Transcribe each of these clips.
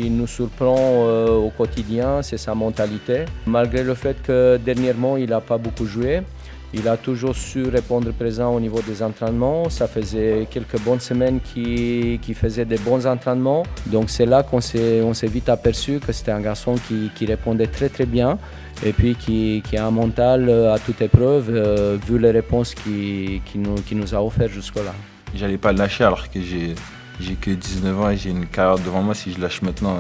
qui nous surprend au quotidien, c'est sa mentalité. Malgré le fait que dernièrement, il n'a pas beaucoup joué, il a toujours su répondre présent au niveau des entraînements. Ça faisait quelques bonnes semaines qu'il faisait des bons entraînements. Donc c'est là qu'on s'est vite aperçu que c'était un garçon qui répondait très très bien et puis qui a un mental à toute épreuve, vu les réponses qu'il nous a offertes jusque-là. J'allais pas le lâcher alors que j'ai que 19 ans et j'ai une carrière devant moi. Si je lâche maintenant,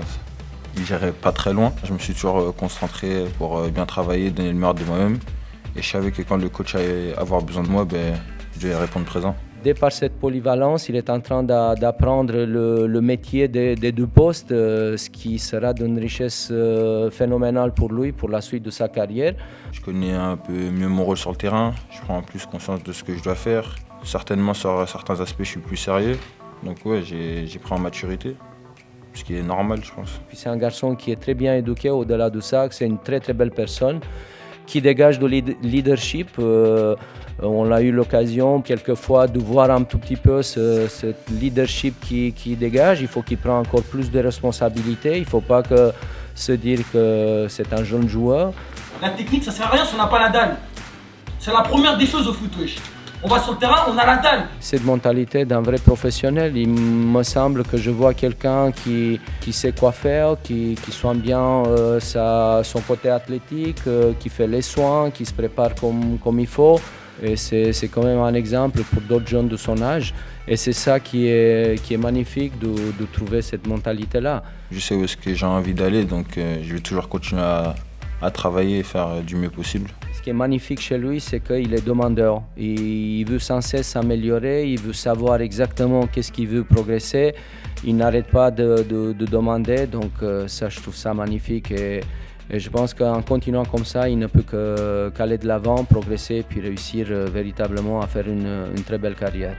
j'irai pas très loin. Je me suis toujours concentré pour bien travailler, donner le meilleur de moi-même. Et je savais que quand le coach allait avoir besoin de moi, je devais répondre présent. Dès par cette polyvalence, il est en train d'apprendre le métier des deux postes, ce qui sera d'une richesse phénoménale pour lui, pour la suite de sa carrière. Je connais un peu mieux mon rôle sur le terrain, je prends plus conscience de ce que je dois faire. Certainement sur certains aspects, je suis plus sérieux. Donc ouais, j'ai pris en maturité, ce qui est normal, je pense. Puis c'est un garçon qui est très bien éduqué, au-delà de ça, c'est une très très belle personne qui dégage de leadership. On a eu l'occasion quelquefois de voir un tout petit peu ce leadership qui dégage. Il faut qu'il prenne encore plus de responsabilités. Il ne faut pas que se dire que c'est un jeune joueur. La technique, ça ne sert à rien si on n'a pas la dalle. C'est la première des choses au foot, wesh. On va sur le terrain, on a la dalle. Cette mentalité d'un vrai professionnel, il me semble que je vois quelqu'un qui sait quoi faire, qui soigne bien son côté athlétique, qui fait les soins, qui se prépare comme il faut. Et c'est quand même un exemple pour d'autres jeunes de son âge. Et c'est ça qui est magnifique de trouver cette mentalité-là. Je sais où est-ce que j'ai envie d'aller, donc je vais toujours continuer à travailler et faire du mieux possible. Ce qui est magnifique chez lui, c'est qu'il est demandeur. Il veut sans cesse s'améliorer, il veut savoir exactement qu'est-ce qu'il veut progresser. Il n'arrête pas de demander, donc ça, je trouve ça magnifique. Et je pense qu'en continuant comme ça, il ne peut qu'aller de l'avant, progresser, puis réussir véritablement à faire une très belle carrière.